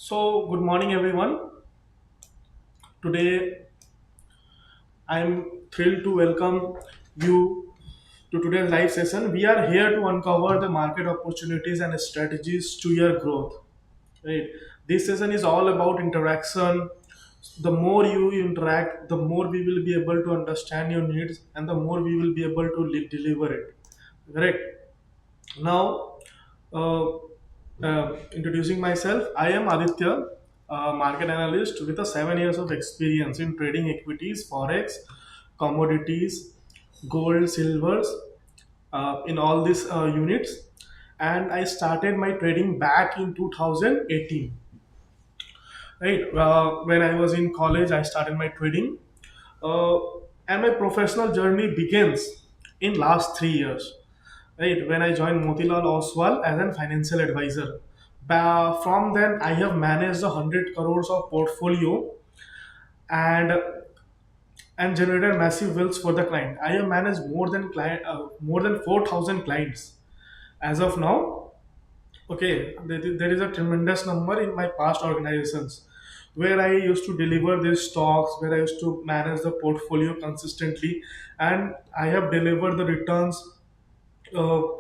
So, good morning, everyone. Today, I'm thrilled to welcome you to today's live session. We are here to uncover the market opportunities and strategies to your growth. Right? This session is all about interaction. The more you interact, the more we will be able to understand your needs, and the more we will be able to deliver it. Correct? Now, uh, introducing myself, I am Aditya, a market analyst with a 7 years of experience in trading equities, forex, commodities, gold, silvers, in all these units. And I started my trading back in 2018. Right, when I was in college, I started my trading, uh, and my professional journey begins in last 3 years. Right, when I joined Motilal Oswal as a financial advisor. From then, I have managed 100 crores of portfolio and generated massive wealth for the client. I have managed more than 4,000 clients as of now. Okay, there is a tremendous number in my past organizations where I used to deliver these stocks, where I used to manage the portfolio consistently, and I have delivered the returns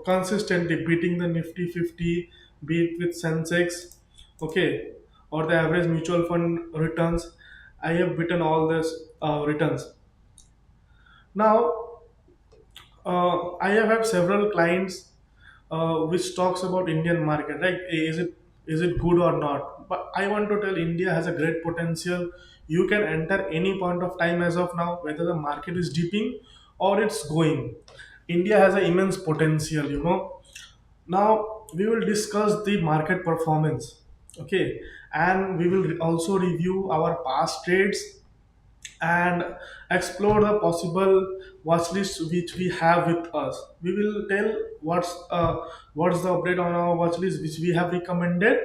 consistently, beating the Nifty 50, beat with Sensex, okay, or the average mutual fund returns. I have beaten all these returns. Now, I have had several clients which talks about Indian market, right? Is it good or not? But I want to tell India has a great potential. You can enter any point of time as of now, whether the market is dipping or it's going. India has an immense potential. Now we will discuss the market performance, okay, and we will also review our past trades and explore the possible watch list which we have with us. We will tell what's the update on our watch list which we have recommended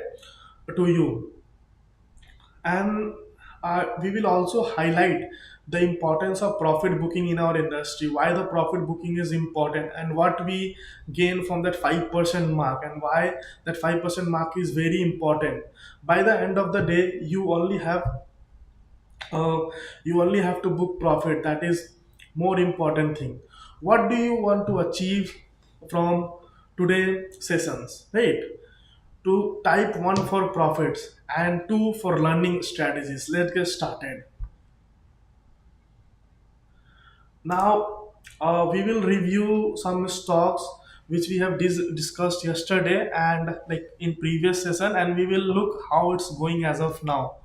to you, and we will also highlight the importance of profit booking in our industry, why the profit booking is important, and what we gain from that 5% mark, and why that 5% mark is very important. By the end of the day, uh, you only have to book profit. That is more important thing. What do you want to achieve from today sessions, right? To type 1 for profits and 2 for learning strategies. Let's get started. Now, we will review some stocks which we have discussed yesterday and like in previous session, and we will look how it's going as of now.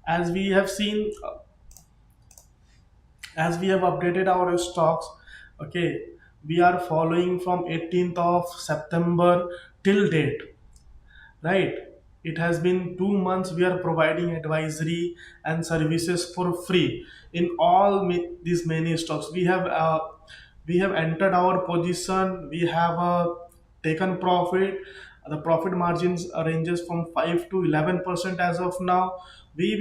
As we have seen, as we have updated our stocks, okay, we are following from 18th of September till date, right? It has been 2 months we are providing advisory and services for free in all these many stocks. We have entered our position, we have taken profit. The profit margins ranges from 5 to 11% as of now. We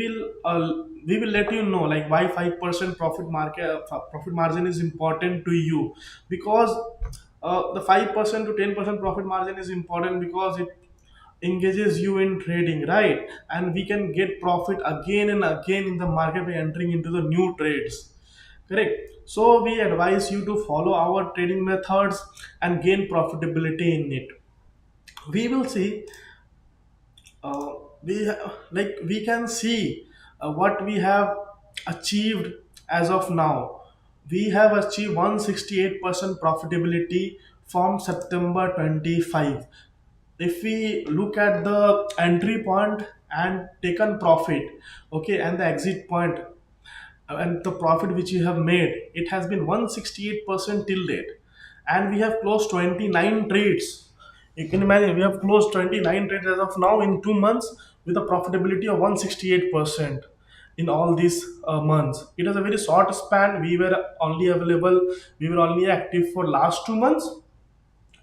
will let you know like why 5% profit margin is important to you, because the 5% to 10% profit margin is important because it engages you in trading, right? And we can get profit again and again in the market by entering into the new trades, correct? So we advise you to follow our trading methods and gain profitability in it. We will see, uh, we can see what we have achieved as of now. We have achieved 168% profitability from September 25. If we look at the entry point and taken profit, okay, and the exit point, and the profit which you have made, it has been 168% till date, and we have closed 29 trades. You can imagine we have closed 29 trades as of now in 2 months with a profitability of 168% in all these months. It was a very short span. We were only active for last 2 months,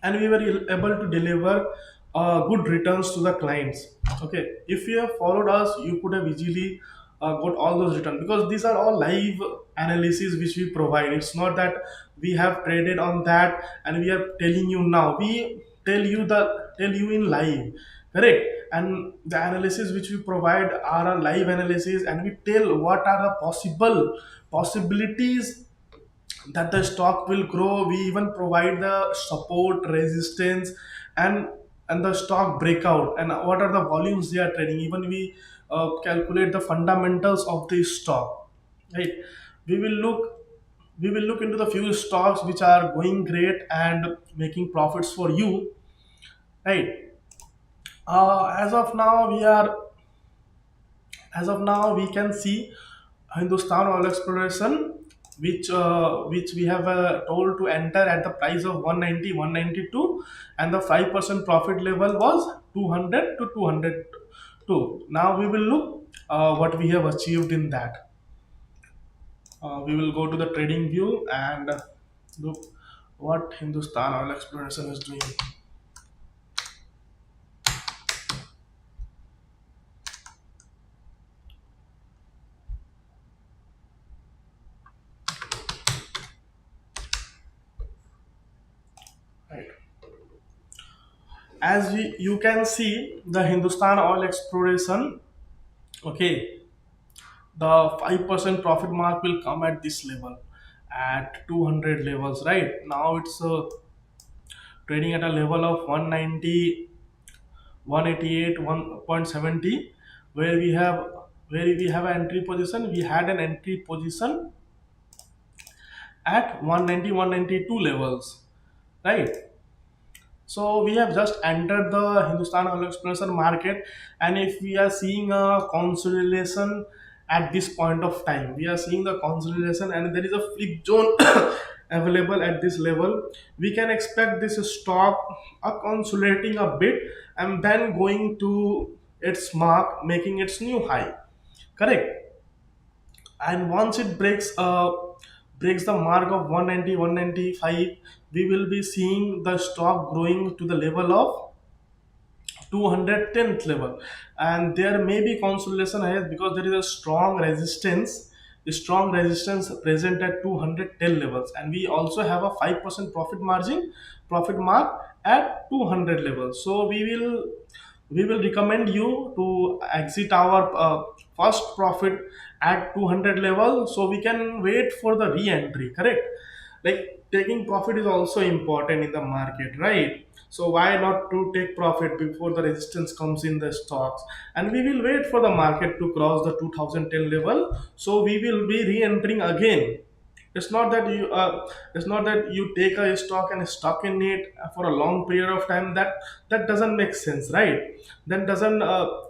and we were able to deliver good returns to the clients. Okay, if you have followed us, you could have easily got all those returns, because these are all live analysis which we provide. It's not that we have traded on that and we are telling you now. We tell you in live, correct? And the analysis which we provide are a live analysis, and we tell what are the possibilities that the stock will grow. We even provide the support, resistance, and the stock breakout, and what are the volumes they are trading. Even we calculate the fundamentals of the stock, right? we will look we will look into the few stocks which are going great and making profits for you, right? As of now we can see Hindustan Oil Exploration, which we have told to enter at the price of 190, 192, and the 5% profit level was 200 to 202. Now we will look what we have achieved in that. We will go to the trading view and look what Hindustan Oil Exploration is doing. Right. As you can see, the Hindustan Oil Exploration, okay, the 5% profit mark will come at this level, at 200 levels. Right now it's trading at a level of 190, 188, 1.70, where we have an entry position. We had an entry position at 190, 192 levels, right? So we have just entered the Hindustan Oil Exploration market, and if we are seeing a consolidation at this point of time, we are seeing the consolidation, and there is a flip zone available at this level. We can expect this stock consolidating a bit and then going to its mark, making its new high. Correct. And once it breaks the mark of 190, 195, we will be seeing the stock growing to the level of 210th level, and there may be consolidation ahead because there is a strong resistance present at 210 levels, and we also have a 5% profit mark at 200 levels. So we will recommend you to exit our first profit at 200 level, so we can wait for the re-entry. Correct. Like taking profit is also important in the market, right? So why not to take profit before the resistance comes in the stocks, and we will wait for the market to cross the 2010 level, so we will be re-entering again. It's not that you take a stock and stuck in it for a long period of time. That doesn't make sense, right? Then doesn't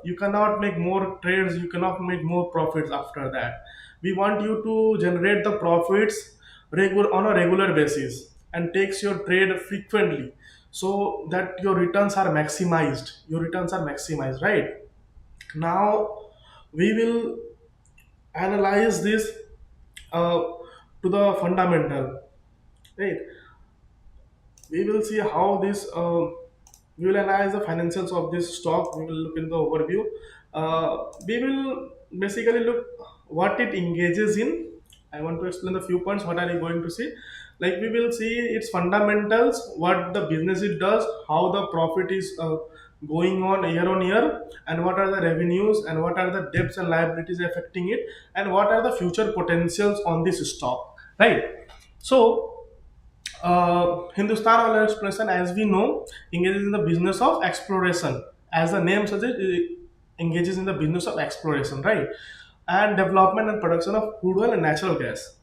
You cannot make more trades, you cannot make more profits after that. We want you to generate the profits on a regular basis, and takes your trade frequently, so that your returns are maximized, right? Now we will analyze this uh, to the fundamental, right? We will see how this we will analyze the financials of this stock. We will look in the overview. We will basically look what it engages in. I want to explain the few points. What are you going to see? Like we will see its fundamentals, what the business it does, how the profit is going on year, and what are the revenues, and what are the debts and liabilities affecting it, and what are the future potentials on this stock, right? So Hindustan Oil Exploration, as we know, engages in the business of exploration. As the name suggests, it engages in the business of exploration, right? And development and production of crude oil and natural gas.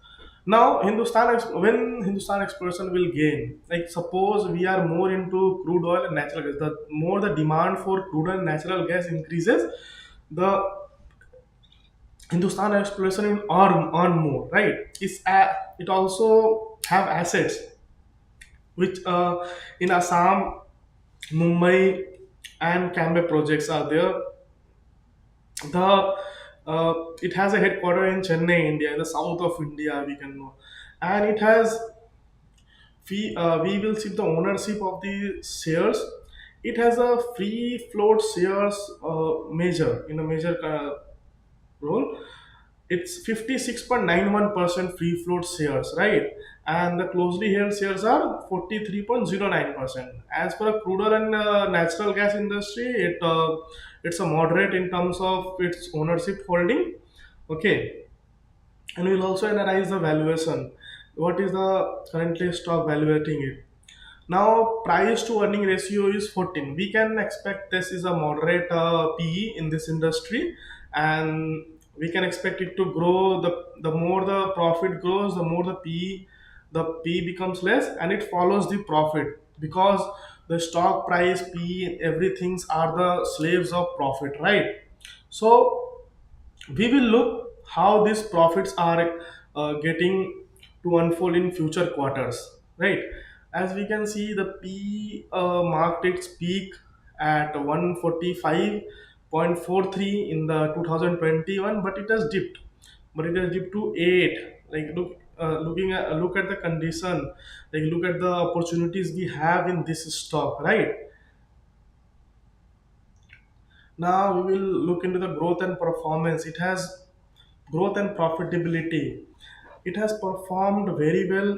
Now, when Hindustan Exploration will gain, like suppose we are more into crude oil and natural gas, the more the demand for crude oil and natural gas increases, the Hindustan Exploration will earn more, right? It also have assets which in Assam, Mumbai, and Cambay projects are there. The It has a headquarter in Chennai, India, in the south of India, we can know, and it has we will see the ownership of the shares. It has a free float shares major role, it's 56.91% free float shares, right? And the closely held shares are 43.09%. As per a crude oil and natural gas industry, it's a moderate in terms of its ownership holding. Okay, and we'll also analyze the valuation. What is the currently stock valuating it? Now, price to earning ratio is 14. We can expect this is a moderate PE in this industry, and we can expect it to grow. The more the profit grows, the more the PE becomes less, and it follows the profit because the stock price, PE, everything's are the slaves of profit, right? So we will look how these profits are getting to unfold in future quarters, right? As we can see, the p marked its peak at 145.43 in the 2021, but it has dipped to 8. Like look at the condition, like look at the opportunities we have in this stock, right? Now we will look into the growth and performance. It has growth and profitability. It has performed very well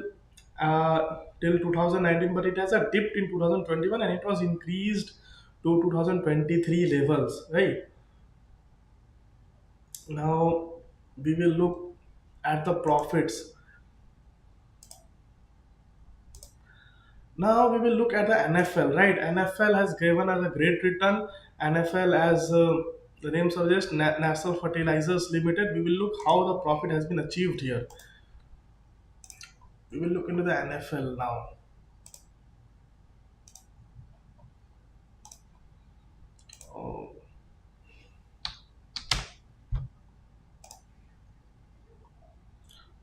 till 2019, but it has a dipped in 2021 and it was increased to 2023 levels. Right now, we will look at the profits. Now we will look at the NFL. Right, NFL has given us a great return. NFL, as the name suggests, National Fertilizers Limited. We will look how the profit has been achieved here. We will look into the NFL now. Oh,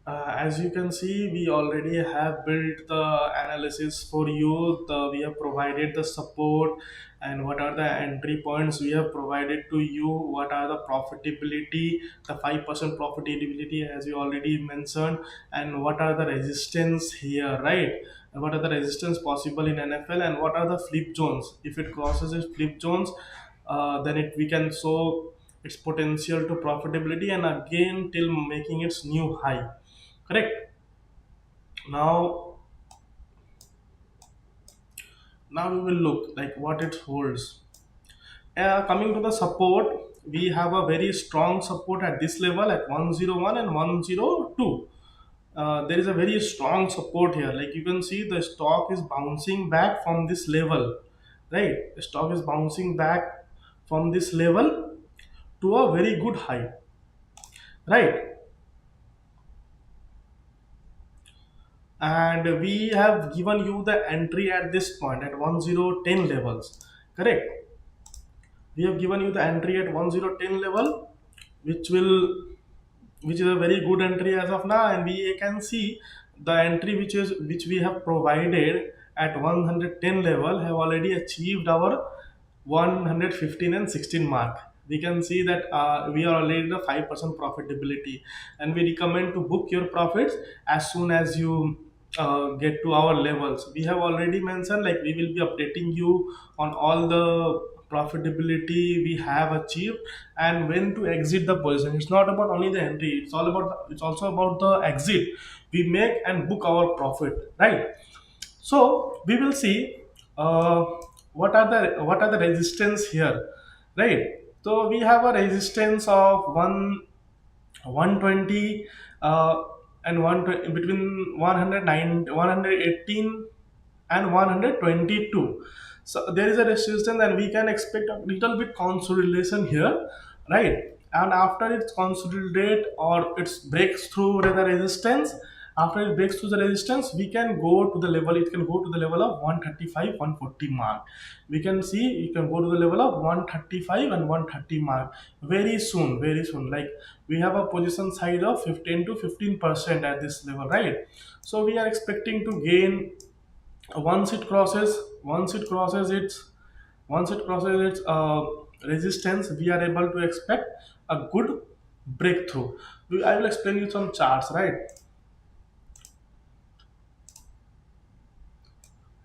as you can see, we already have built the analysis for you. We have provided the support and what are the entry points we have provided to you. What are the profitability, the 5% profitability as you already mentioned, and what are the resistance here, right? And what are the resistance possible in NFL, and what are the flip zones? If it crosses its flip zones, then we can show its potential to profitability and again till making its new high. Correct. Now, now we will look like what it holds. Coming to the support, we have a very strong support at this level at 101 and 102. There is a very strong support here. Like you can see, the stock is bouncing back from this level, right? The stock is bouncing back from this level to a very good high, right? And we have given you the entry at this point at 1010 levels, correct? We have given you the entry at 1010 level, which will which is a very good entry as of now, and we can see the entry which we have provided at 110 level have already achieved our 115 and 16 mark. We can see that we are already the 5% profitability, and we recommend to book your profits as soon as you get to our levels. We have already mentioned like we will be updating you on all the profitability we have achieved and when to exit the position. It's not about only the entry, it's also about the exit we make and book our profit, right? So we will see uh, what are the resistance here, right? So we have a resistance of 120 and 120 between 109 118 and 122. So there is a resistance and we can expect a little bit consolidation here, right? And after it's consolidate or it breaks through the resistance, after it breaks through the resistance, we can go to the level, it can go to the level of 135 140 mark. We can see you can go to the level of 135 and 130 mark very soon, very soon. Like we have a position size of 15 to 15% at this level, right? So we are expecting to gain once it crosses its resistance, we are able to expect a good breakthrough. I will explain you some charts, right?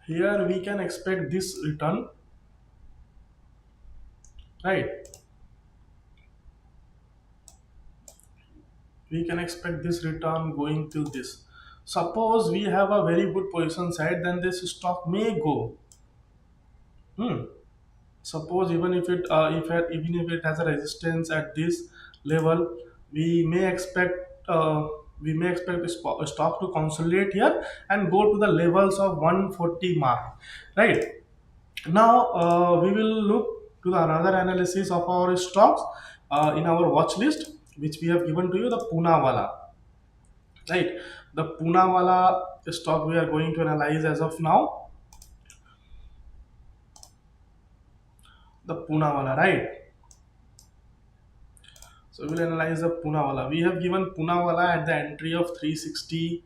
Here we can expect this return, right? We can expect this return going till this. Suppose we have a very good position side, then this stock may go. Hmm. Suppose even if even if it has a resistance at this level, we may expect a stock to consolidate here and go to the levels of 140 mark, right? Now we will look to the another analysis of our stocks in our watch list, which we have given to you, the Poonawalla, right? The Poonawalla stock we are going to analyze as of now, the Poonawalla, right? So we'll analyze the Poonawalla. We have given Poonawalla at the entry of 360,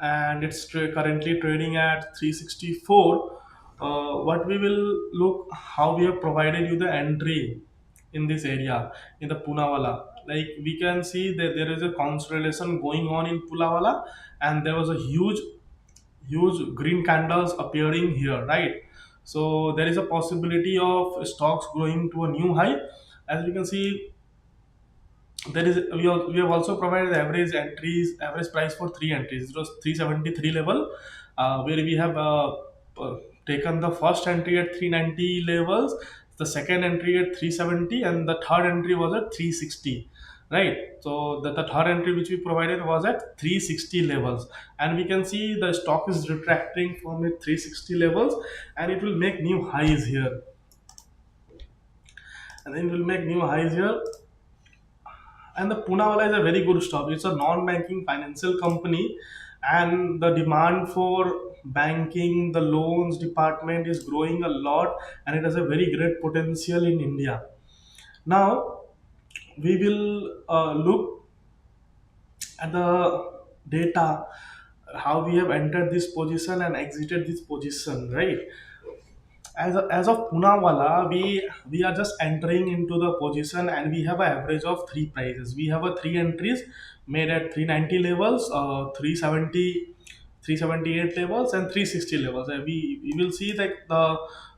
and it's currently trading at 364. What we will look how we have provided you the entry in this area in the Poonawalla. Like we can see that there is a consolidation going on in Poonawalla, and there was a huge green candles appearing here, right? So there is a possibility of stocks going to a new high. As we can see, there is we have also provided average price for three entries. It was 373 level, where we have uh, taken the first entry at 390 levels, the second entry at 370, and the third entry was at 360, right? So the third entry which we provided was at 360 levels, and we can see the stock is retracting from it 360 levels, and it will make new highs here, and then it will make new highs here. And the Poonawalla is a very good stock. It's a non-banking financial company, and the demand for banking, the loans department is growing a lot, and it has a very great potential in India. Now we will look at the data, how we have entered this position and exited this position, right? As of Poonawalla, we are just entering into the position, and we have an average of three prices. We have a three entries made at 390 levels, 370, 378 levels, and 360 levels. And we will see that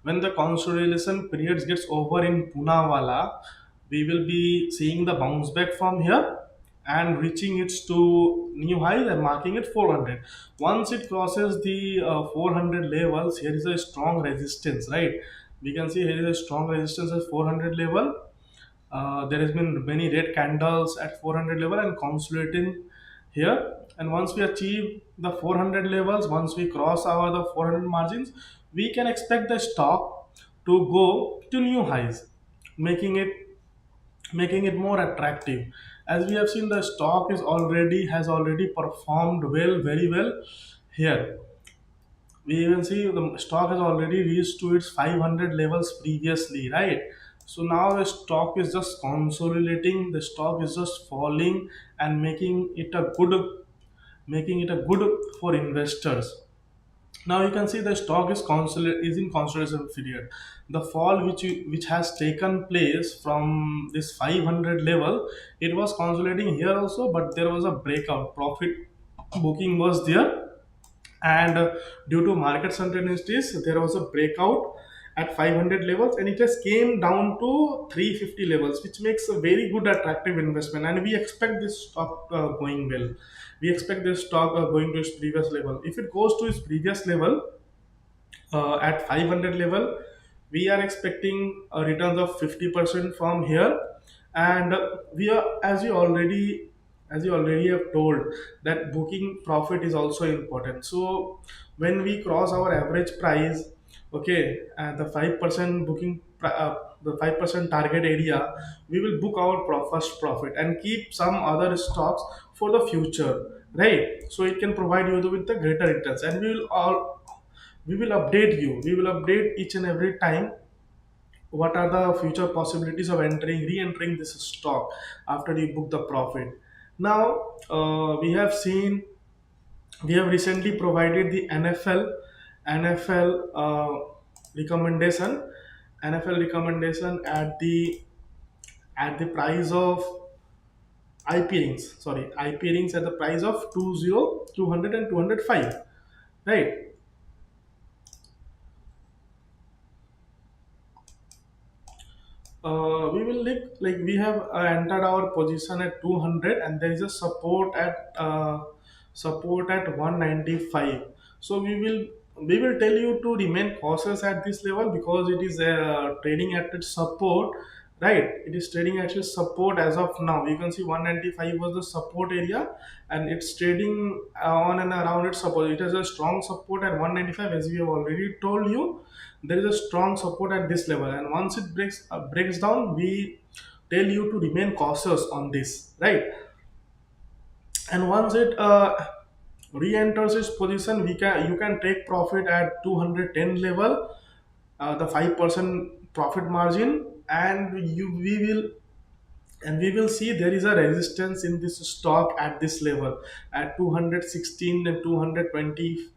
when the consolidation periods gets over in Poonawalla, we will be seeing the bounce back from here and reaching its to new highs and marking it 400. Once it crosses the 400 levels, here is a strong resistance, right? We can see here is a strong resistance at 400 level. There has been many red candles at 400 level and consolidating here. And once we achieve the 400 levels, once we cross our the 400 margins, we can expect the stock to go to new highs, making it more attractive. As we have seen, the stock is already has already performed well, very well here. We even see the stock has already reached to its 500 levels previously, right? So now the stock is just consolidating, the stock is just falling and making it a good for investors. Now you can see the stock is in consolidation period. The fall which has taken place from this 500 level, it was consolidating here also, but there was a breakout. Profit booking was there, and due to market uncertainties, there was a breakout at 500 levels, and it just came down to 350 levels, which makes a very good attractive investment. And we expect this stock going well. We expect this stock going to its previous level. If it goes to its previous level, at 500 level, we are expecting a returns of 50% from here. And we are, as you already have told, that booking profit is also important. So when we cross our average price, okay, and the 5% the 5% target area, we will book our first profit and keep some other stocks for the future, right? So it can provide you with the greater returns, and we will update each and every time what are the future possibilities of re-entering this stock after you book the profit. Now we have recently provided the NFL recommendation, NFL recommendation at the price of IP rings at the price of 200 and 205, right? We will like we have entered our position at 200, and there is a support at 195. So we will tell you to remain cautious at this level, because it is trading at its support, right? It is trading at its support as of now. You can see 195 was the support area, and it's trading on and around its support. It has a strong support at 195, as we have already told you. There is a strong support at this level, and once it breaks down, we tell you to remain cautious on this, right? And once it re-enters its position, we can you can take profit at 210 level, the 5% profit margin, and we will see there is a resistance in this stock at this level, at 216 and 220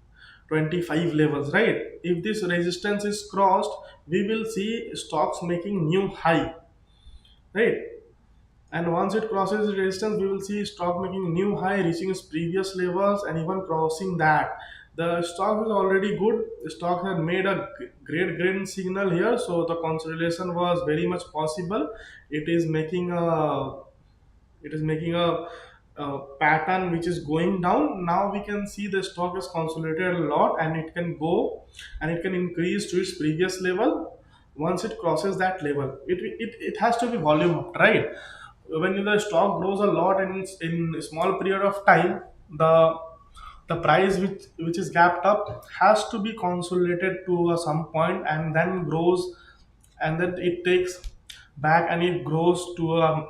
25 levels, right? If this resistance is crossed, we will see stocks making new high, right? And once it crosses the resistance, we will see stock making new high, reaching its previous levels and even crossing that. The stock is already good. The stock had made a great green signal here, so the consolidation was very much possible. It is making a it is making a pattern which is going down. Now we can see the stock is consolidated a lot, and it can go and it can increase to its previous level. Once it crosses that level, it has to be volume up, right? When the stock grows a lot and in a small period of time, the price which is gapped up has to be consolidated to some point, and then grows, and then it takes back and it grows to a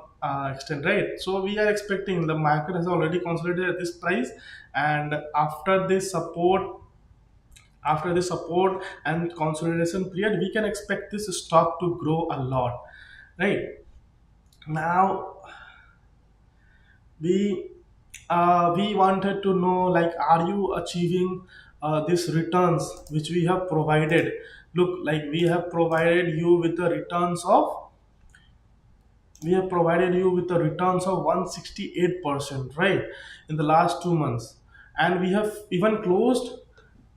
extent, right? So we are expecting the market has already consolidated at this price, and after this support and consolidation period, we can expect this stock to grow a lot, right? Now we wanted to know, like, are you achieving these returns which we have provided? Look, like, we have provided you with the returns of 168%, right, in the last 2 months. And we have even closed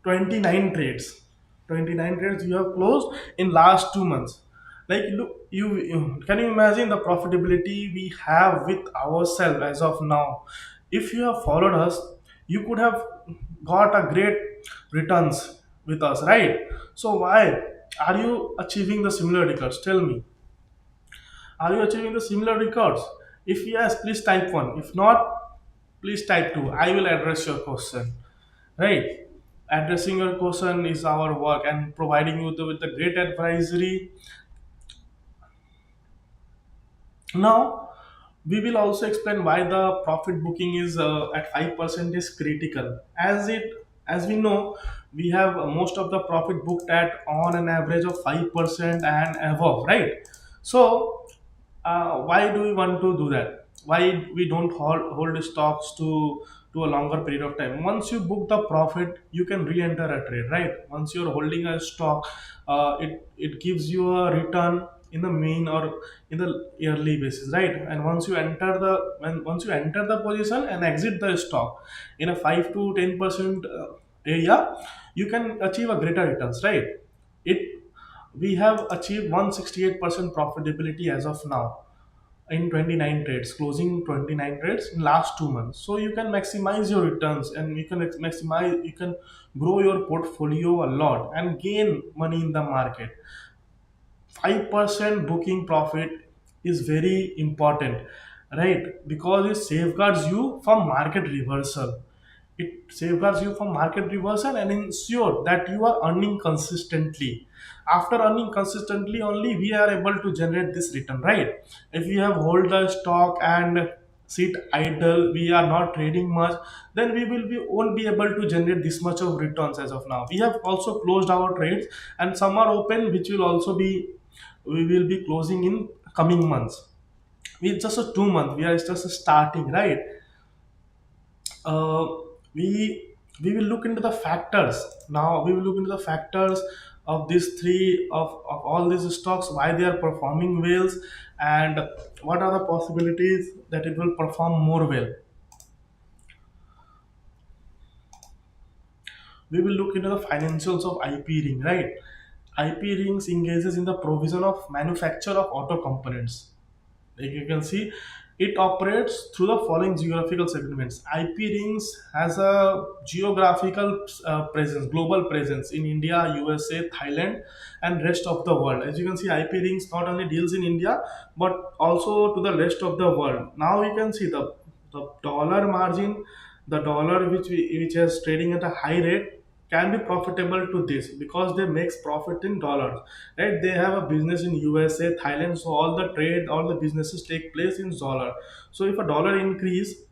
29 trades. 29 trades you have closed in last 2 months. Like, look, can you imagine the profitability we have with ourselves as of now? If you have followed us, you could have got a great returns with us, right? So why are you achieving the similar records? Tell me, are you achieving the similar records? If yes, please type 1. If not, please type 2. I will address your question. Right? Addressing your question is our work, and providing you with the great advisory. Now, we will also explain why the profit booking is at 5% is critical. As we know, we have most of the profit booked at on an average of 5% and above, right? So why do we want to do that? Why we don't hold stocks to a longer period of time? Once you book the profit, you can re-enter a trade, right? Once you're holding a stock, it gives you a return in the mean or in the yearly basis, right? And once you enter the position and exit the stock in a 5 to 10% area, you can achieve a greater returns, right? It We have achieved 168% profitability as of now in 29 trades, closing 29 trades in last 2 months. So you can maximize your returns, and you can grow your portfolio a lot and gain money in the market. 5% booking profit is very important, right? Because it safeguards you from market reversal. It safeguards you from market reversal and ensure that you are earning consistently. After earning consistently, only we are able to generate this return, right? If we have hold the stock and sit idle, we are not trading much, then we won't be able to generate this much of returns as of now. We have also closed our trades, and some are open, which will also be we will be closing in coming months. We just a 2 month, we are just starting, right? uh, we will look into the factors. Now we will look into the factors of these three of all these stocks, why they are performing well, and what are the possibilities that it will perform more well. We will look into the financials of IP ring, right? IP rings engages in the provision of manufacture of auto components. Like you can see, it operates through the following geographical segments. IP rings has a geographical presence, global presence in India, USA, Thailand, and rest of the world. As you can see, IP rings not only deals in India but also to the rest of the world. Now you can see the dollar margin, the dollar which is trading at a high rate can be profitable to this because they makes profit in dollars, right? They have a business in USA, Thailand, so all the trade, all the businesses take place in dollar. So if a dollar increases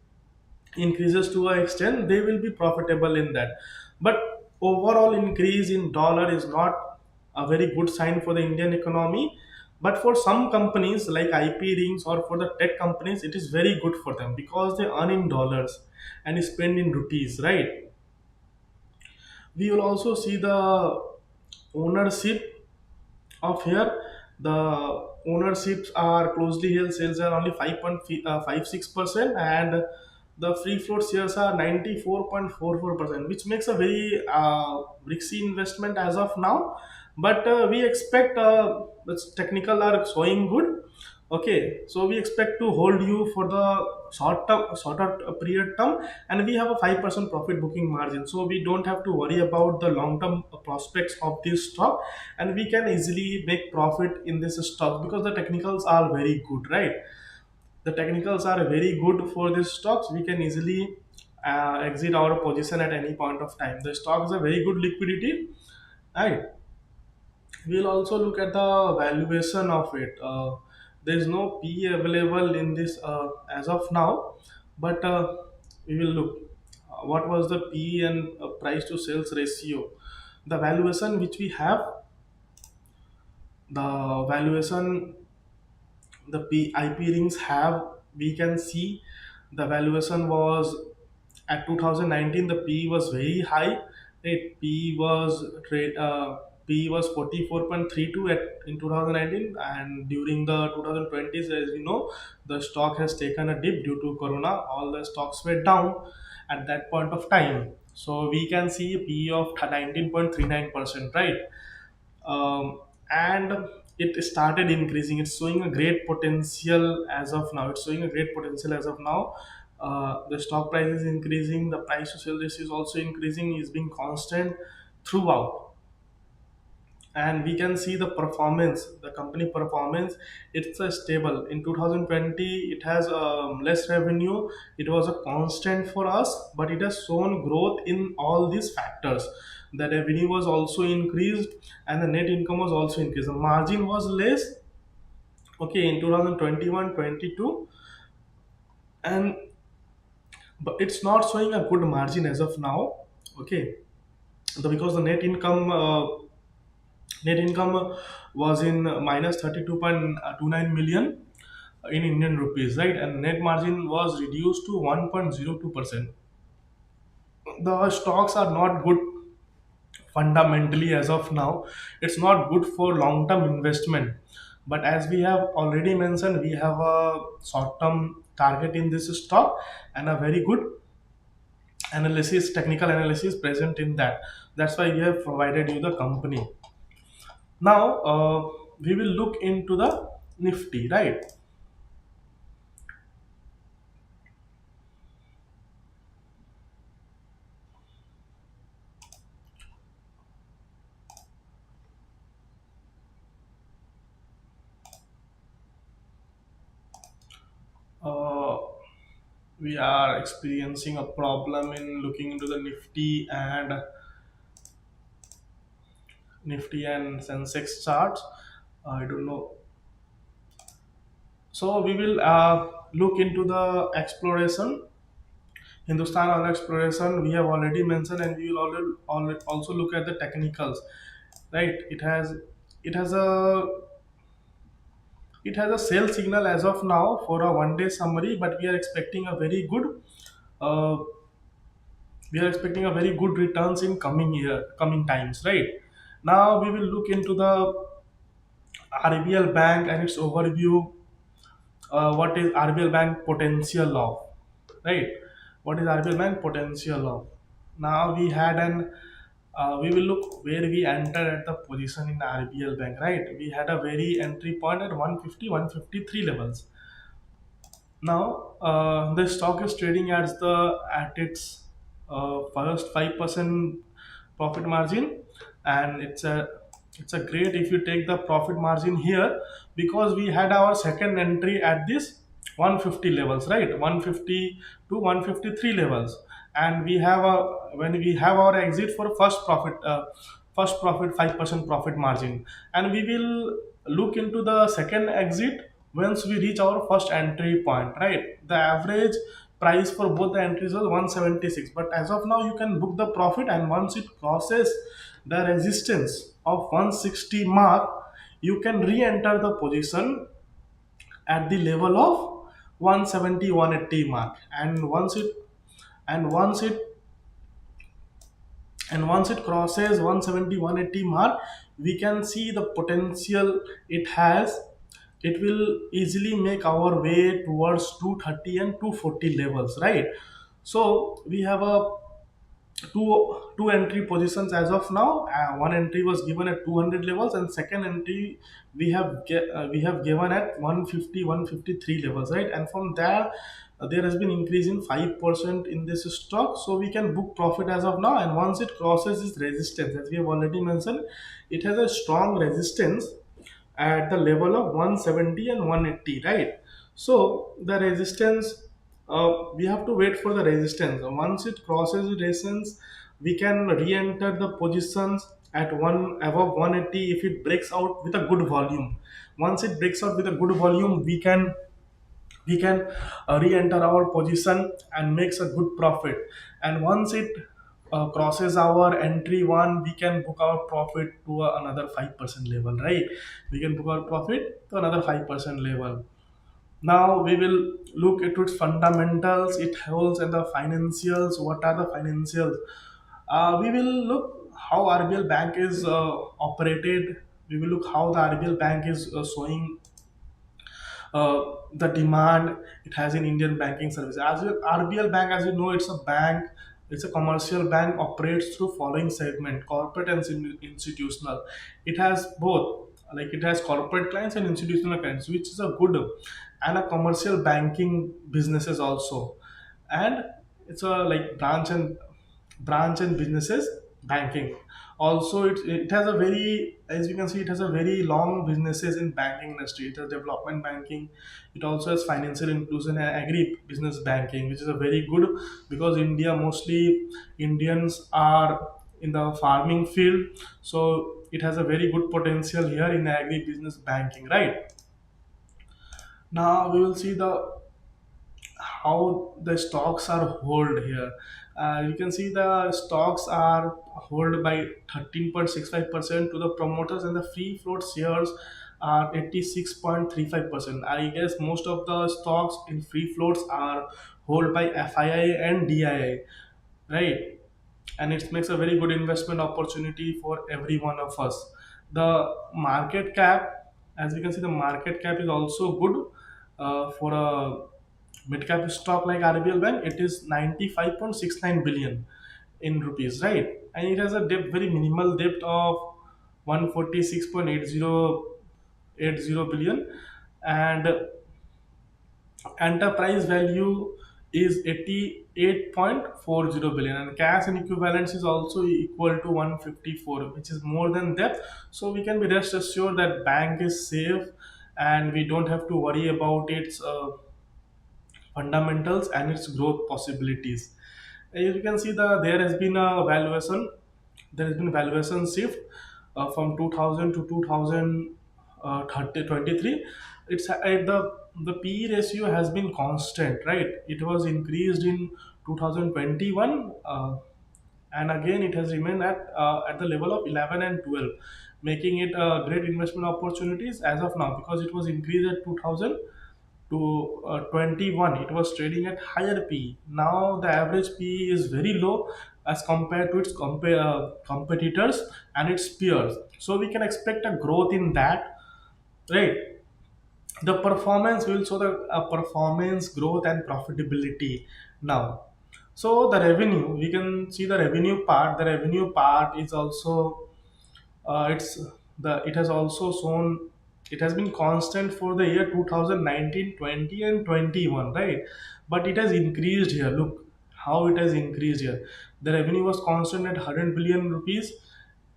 to an extent, they will be profitable in that. But overall increase in dollar is not a very good sign for the Indian economy. But for some companies like IP rings or for the tech companies, it is very good for them because they earn in dollars and spend in rupees, right? We will also see the ownership of here. The ownerships are closely held sales are only 5.56%, and the free float shares are 94.44%, which makes a very risky investment as of now. But we expect the technical are showing good. Okay, so we expect to hold you for the shorter period term, and we have a 5% profit booking margin, so we don't have to worry about the long term prospects of this stock, and we can easily make profit in this stock because the technicals are very good, right? The technicals are very good for these stocks. We can easily exit our position at any point of time. The stock is a very good liquidity, right? We'll also look at the valuation of it. There is no P available in this as of now, but we will look. What was the P and price to sales ratio? The valuation which we have, the valuation the IP rings have, we can see the valuation was at 2019. The P was very high. Right? P was 44.32 at in 2019, and during the 2020s, as you know, the stock has taken a dip due to Corona. All the stocks were down at that point of time. So we can see a P of 19.39%, right? And it started increasing. It's showing a great potential as of now. It's showing a great potential as of now. The stock price is increasing. The price to sell ratio is also increasing. Is being constant throughout, and we can see the performance, the company performance. It's a stable. In 2020 it has less revenue. It was a constant for us, but it has shown growth in all these factors. The revenue was also increased, and the net income was also increased. The margin was less, okay, in 2021-22, and but it's not showing a good margin as of now, okay. Because the net income was in minus 32.29 million in Indian rupees, right? And net margin was reduced to 1.02%. The stocks are not good fundamentally as of now. It's not good for long term investment. But as we have already mentioned, we have a short term target in this stock and a very good analysis, technical analysis present in that. That's why we have provided you the company. Now, we will look into the Nifty, right? Uh, we are experiencing a problem in looking into the Nifty and Sensex charts. I don't know. So we will look into the exploration. Hindustan Oil Exploration we have already mentioned, and we will also look at the technicals. Right? It has a sell signal as of now for a 1 day summary, but uh, we are expecting a very good returns in coming times, right? Now we will look into the RBL Bank and its overview. What is RBL Bank potential of, right? What is RBL Bank potential of? Now we had an we will look where we entered at the position in RBL Bank, right? We had a very entry point at 150, 153 levels. Now, the stock is trading at its first 5% profit margin, and it's a great if you take the profit margin here, because we had our second entry at this 150 levels, right? 150 to 153 levels, and we have a when we have our exit for first profit 5% profit margin, and we will look into the second exit once we reach our first entry point, right? The average price for both the entries was 176, but as of now you can book the profit, and once it crosses the resistance of 160 mark, you can re-enter the position at the level of 170 180 mark, and once it once it crosses 170 180 mark, we can see the potential it has. It will easily make our way towards 230 and 240 levels, right? So we have a two entry positions as of now. One entry was given at 200 levels, and second entry we have given at 150 153 levels, right? And from there, there has been increase in 5% in this stock, so we can book profit as of now. And once it crosses this resistance, as we have already mentioned, it has a strong resistance at the level of 170 and 180, right? So the resistance, we have to wait for the resistance. Once it crosses the resistance, we can re-enter the positions at one above 180 if it breaks out with a good volume. Once it breaks out with a good volume, we can re-enter our position and makes a good profit. And once it crosses our entry one, we can book our profit to another 5% level, right? We can book our profit to another 5% level. Now we will look at its fundamentals, it holds, and the financials. What are the financials? We will look how RBL Bank is operated. We will look how the RBL Bank is showing the demand it has in Indian banking services. RBL Bank, as you know, it's a bank. It's a commercial bank, operates through following segment: corporate and institutional. It has both, like it has corporate clients and institutional clients, which is a good, and a commercial banking businesses also. And it's a like branch and businesses banking. Also, it has a very, as you can see, it has a very long businesses in banking industry. It has development banking. It also has financial inclusion and agri business banking, which is a very good, because India, mostly Indians are in the farming field, so it has a very good potential here in agri business banking, right? Now we will see the how the stocks are held here. You can see the stocks are held by 13.65% to the promoters, and the free float shares are 86.35%. I guess most of the stocks in free floats are held by FII and DII, right? And it makes a very good investment opportunity for every one of us. The market cap, as we can see, the market cap is also good for a mid cap stock like RBL Bank. It is 95.69 billion in rupees, right? And it has a depth, very minimal depth of 146.8080 billion, and enterprise value is 88.40 billion, and cash and equivalents is also equal to 154, which is more than depth. So we can be rest assured that bank is safe, and we don't have to worry about its fundamentals and its growth possibilities. As you can see, there has been valuation shift from 2000 to 2023. It's the PE ratio has been constant, right? It was increased in 2021, and again it has remained at the level of 11 and 12, making it great investment opportunities as of now, because it was increased at 2000 to 21. It was trading at higher PE. Now the average PE is very low as compared to its competitors and its peers, so we can expect a growth in that, right? The performance will show the performance growth and profitability now. So the revenue, we can see the revenue part. The revenue part is also, it's the it has also shown, it has been constant for the year 2019, 20 and 21, right? But it has increased here. Look how it has increased here. The revenue was constant at 100 billion rupees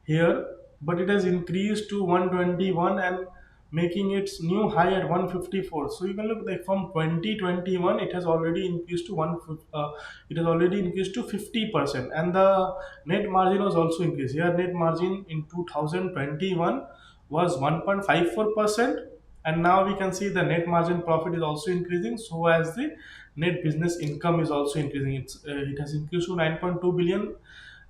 here, but it has increased to 121 and making its new high at 154. So you can look like from 2021 it has already increased to it has already increased to 50%, and the net margin was also increased here. Net margin in 2021 was 1.54%, and now we can see the net margin profit is also increasing, so as the net business income is also increasing. It has increased to 9.2 billion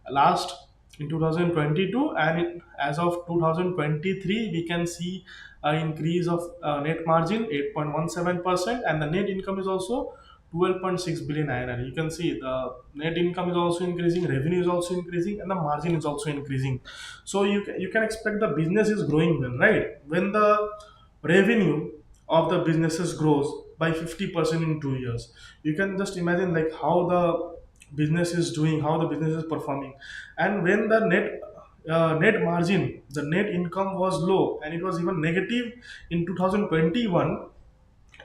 last in 2022, and as of 2023 we can see an increase of net margin 8.17%, and the net income is also 12.6 billion INR. You can see the net income is also increasing, revenue is also increasing, and the margin is also increasing. So you can expect the business is growing well, right? When the revenue of the businesses grows by 50% in 2 years, you can just imagine like how the business is doing, how the business is performing. And when the net margin, the net income was low and it was even negative in 2021,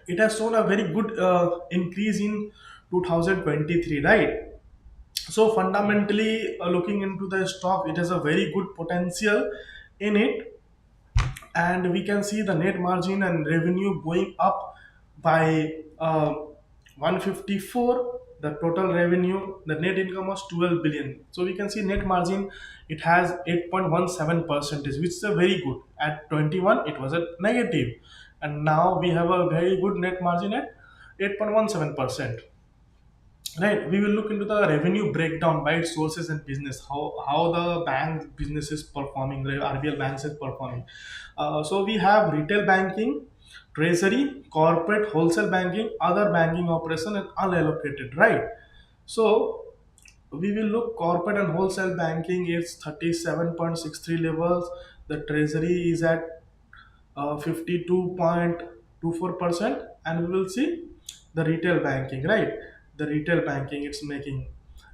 it has shown a very good increase in 2023, right? So fundamentally, looking into the stock, it has a very good potential in it, and we can see the net margin and revenue going up by 154. The total revenue, the net income was 12 billion. So we can see net margin, it has 8.17 percentage, which is a very good. At 21 it was a negative, and now we have a very good net margin at 8.17%. Right, we will look into the revenue breakdown by its sources and business, how the bank business is performing, the RBL banks is performing. So we have retail banking, treasury, corporate, wholesale banking, other banking operation, and unallocated. Right. So we will look corporate and wholesale banking is 37.63 levels. The treasury is at 52.24%, and we will see the retail banking, right? The retail banking it's making,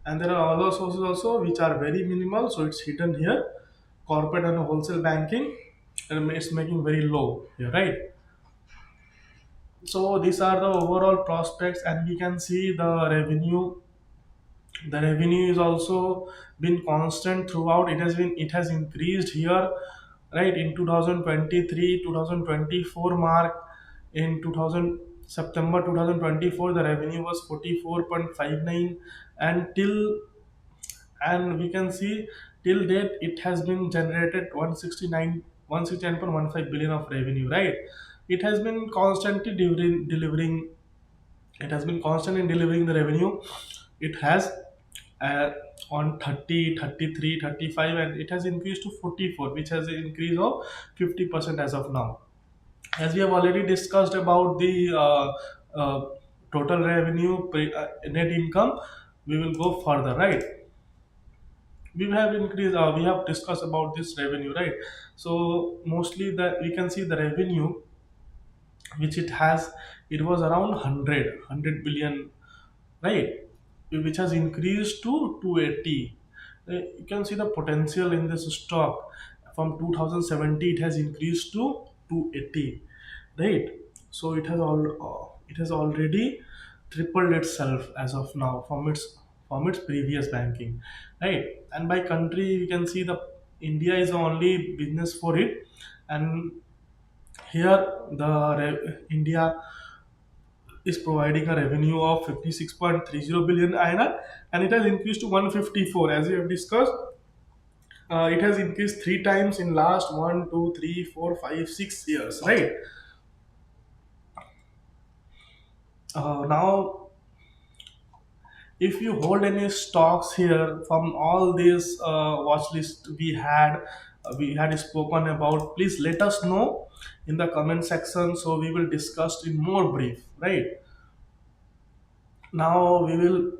and there are other sources also which are very minimal, so it's hidden here. Corporate and wholesale banking, and it's making very low here, right? So these are the overall prospects, and we can see the revenue is also been constant throughout. It has increased here, right? In 2023 2024 mark, in 2000 September 2024 the revenue was 44.59, and till, and we can see till date it has been generated 169.15 billion of revenue, right? It has been constantly delivering, it has been constant in delivering the revenue. It has uh, on 30, 33, 35, and it has increased to 44, which has an increase of 50% as of now. As we have already discussed about the total revenue, net income, we will go further, right? We have discussed about this revenue, right? So mostly that we can see the revenue which it has, it was around 100 billion, right? Which has increased to 280. You can see the potential in this stock. From 2070 it has increased to 280, right? So it has already tripled itself as of now from its previous banking, right? And by country we can see the India is the only business for it, and here India is providing a revenue of 56.30 billion INR, and it has increased to 154. As we have discussed, it has increased three times in last 1, 2, 3, 4, 5, 6 years, right? Now, if you hold any stocks here from all this watch list we had spoken about, please let us know in the comment section, so we will discuss in more brief, right? Now we will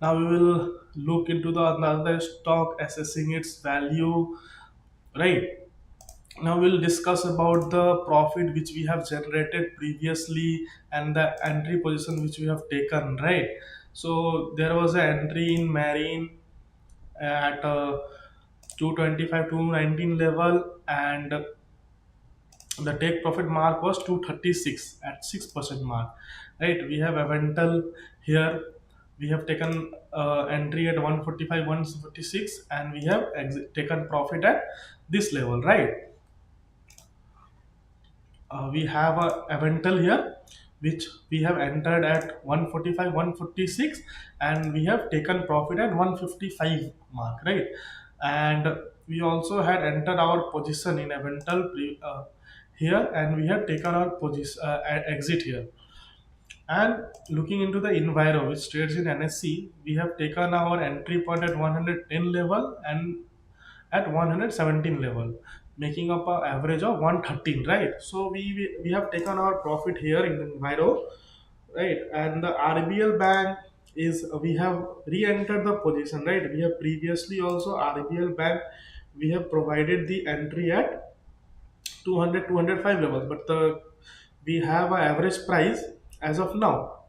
Now we will look into the another stock, assessing its value, right? Now we'll discuss about the profit which we have generated previously and the entry position which we have taken, right? So there was an entry in marine at 225 to 19 level, and the take profit mark was 236 at 6% mark, right? We have Avental here. We have taken entry at 145 146, and we have taken profit at this level, right? We have a Avental here, which we have entered at 145 146, and we have taken profit at 155 mark, right? And we also had entered our position in Avental here, and we have taken our position exit here. And looking into the Enviro, which trades in NSC, we have taken our entry point at 110 level and at 117 level, making up an average of 113, right? So we have taken our profit here in Enviro, right? And the RBL bank is, we have re-entered the position, right? We have previously also RBL bank, we have provided the entry at 200 205 levels, but we have an average price as of now,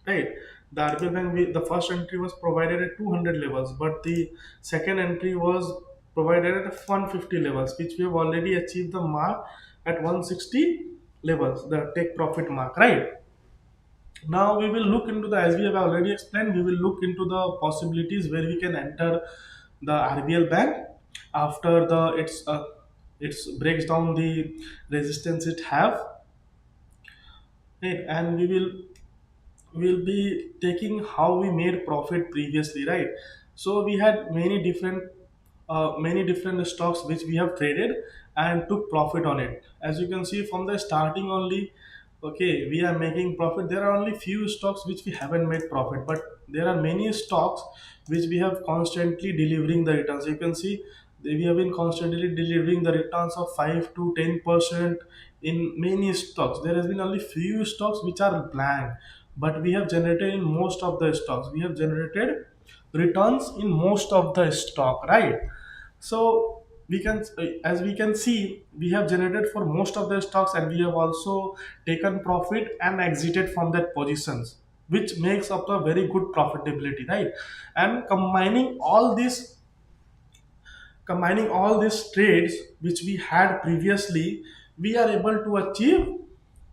right? The RBL bank, the first entry was provided at 200 levels, but the second entry was provided at 150 levels, which we have already achieved the mark at 160 levels, the take profit mark, right? Now we will look into the, as we have already explained, we will look into the possibilities where we can enter the RBL bank after the it's breaks down the resistance it have, right? And we will be taking how we made profit previously, right? So we had many different stocks which we have traded and took profit on it. As you can see from the starting only, okay, we are making profit. There are only few stocks which we haven't made profit, but there are many stocks which we have constantly delivering the returns. You can see we have been constantly delivering the returns of 5 to 10% in many stocks. There has been only few stocks which are blank, but we have generated in most of the stocks. We have generated returns in most of the stock, right? So we can, as we can see, we have generated for most of the stocks, and we have also taken profit and exited from that positions, which makes up a very good profitability, right? And combining all these trades which we had previously, we are able to achieve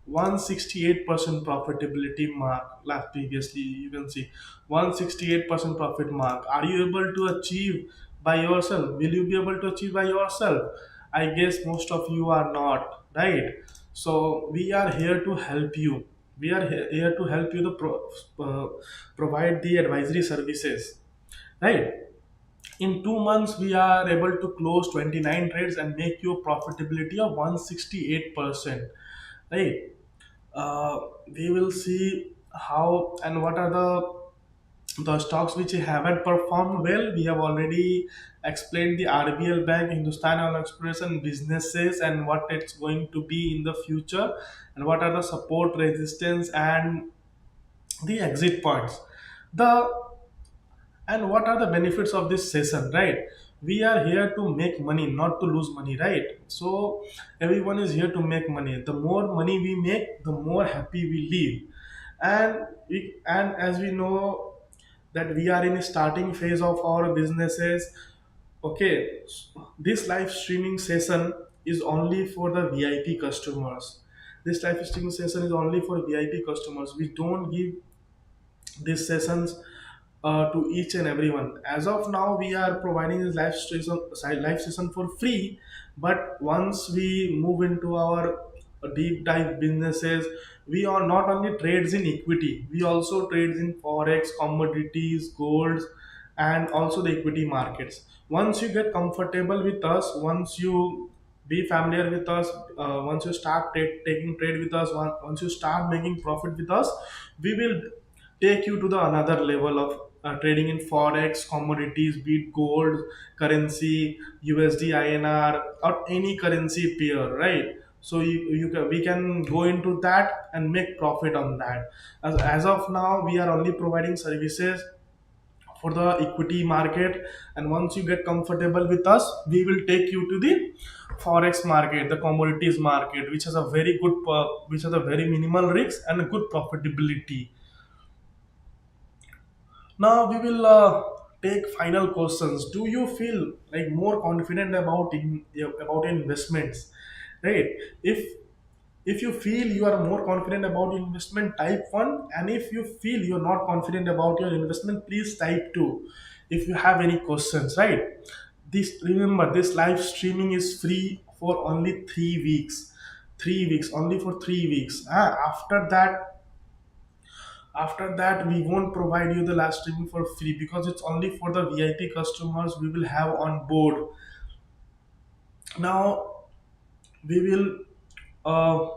168% profitability mark. Last previously, you can see 168% profit mark. Are you able to achieve by yourself? Will you be able to achieve by yourself? I guess most of you are not, right? So we are here to help you. We are here to help you to provide the advisory services, right? In 2 months, we are able to close 29 trades and make you a profitability of 168%. Right? We will see how and what are the stocks which haven't performed well. We have already explained the RBL Bank, Hindustan Oil Express, and businesses, and what it's going to be in the future, and what are the support, resistance, and the exit points. The And what are the benefits of this session, right? We are here to make money, not to lose money, right? So everyone is here to make money. The more money we make, the more happy we live. And as we know that we are in a starting phase of our businesses, okay, this live streaming session is only for the VIP customers. This live streaming session is only for VIP customers. We don't give these sessions to each and everyone. As of now, we are providing this live session for free. But once we move into our deep dive businesses, we are not only trades in equity, we also trades in forex, commodities, golds, and also the equity markets. Once you get comfortable with us, once you be familiar with us, once you start taking trade with us, once you start making profit with us, we will take you to the another level of trading in forex, commodities, be it gold, currency, USD, INR, or any currency pair, right? So we can go into that and make profit on that. As of now, we are only providing services for the equity market, and once you get comfortable with us, we will take you to the forex market, the commodities market, which has a very good which has a very minimal risk and a good profitability. Now we will take final questions. Do you feel like more confident about investments? Right. If you feel you are more confident about investment, type 1, and if you feel you're not confident about your investment, please type 2 if you have any questions, right? This, remember, this live streaming is free for only 3 weeks. 3 weeks, only for 3 weeks. After that we won't provide you the live streaming for free, because it's only for the VIP customers we will have on board. Now we will uh,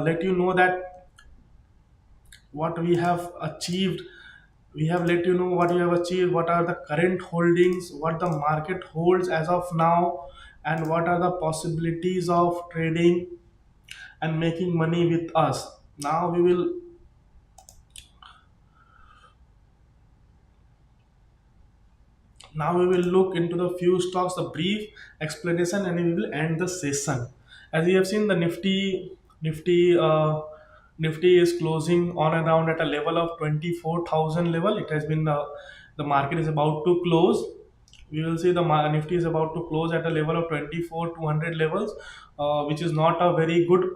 let you know that what we have achieved. We have let you know what we have achieved, what are the current holdings, what the market holds as of now, and what are the possibilities of trading and making money with us. Now we will look into the few stocks, a brief explanation, and we will end the session. As you have seen, the Nifty, Nifty is closing on around at a level of 24,000 level. It has been the market is about to close. We will see the Nifty is about to close at a level of 24,200 levels, which is not a very good.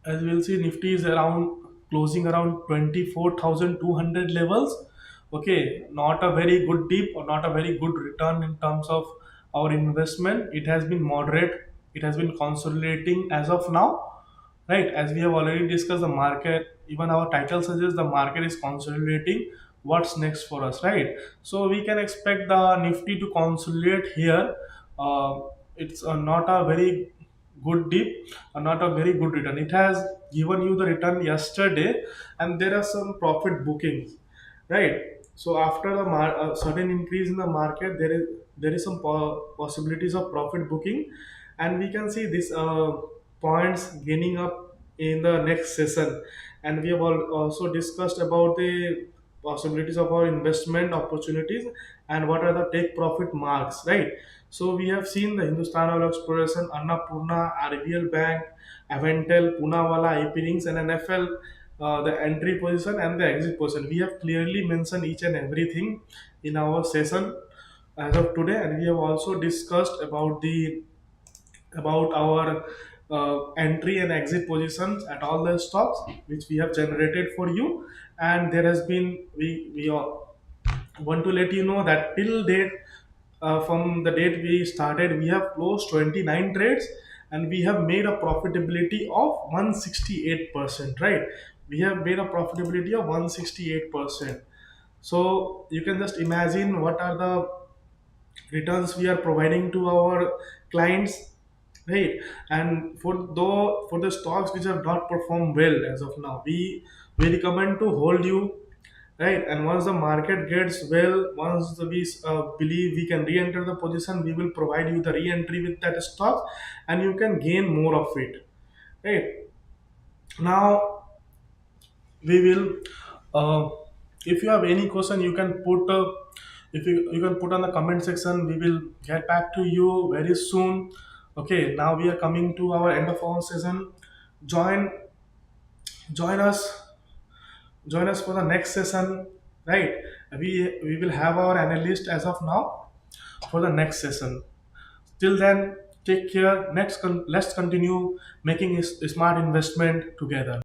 As we'll see, Nifty is around closing around 24,200 levels. Okay, not a very good dip or not a very good return in terms of our investment. It has been moderate, it has been consolidating as of now, right? As we have already discussed, the market, even our title suggests the market is consolidating. What's next for us, right? So we can expect the Nifty to consolidate here. It's not a very good dip or not a very good return. It has given you the return yesterday, and there are some profit bookings, right? So after the certain increase in the market, there is some possibilities of profit booking, and we can see this points gaining up in the next session. And we have also discussed about the possibilities of our investment opportunities and what are the take profit marks, right? So we have seen the Hindustan Oil Exploration, Annapurna, RBL Bank, Aventel, Poonawalla, IP Rings, and NFL, the entry position and the exit position. We have clearly mentioned each and everything in our session as of today, and we have also discussed about our entry and exit positions at all the stocks which we have generated for you. And there has been we want to let you know that till date, from the date we started, we have closed 29 trades, and we have made a profitability of 168%, right? We have made a profitability of 168%. So you can just imagine what are the returns we are providing to our clients, right? And for the stocks which have not performed well as of now, we recommend to hold you, right? And once the market gets well, once we believe we can re-enter the position, we will provide you the re-entry with that stock, and you can gain more of it, right? Now we will uh, if you have any question, you can put if you can put on the comment section. We will get back to you very soon. Okay, now we are coming to our end of our session. Join join us join us for the next session, right? We will have our analyst as of now for the next session. Till then, take care. Let's continue making a smart investment together.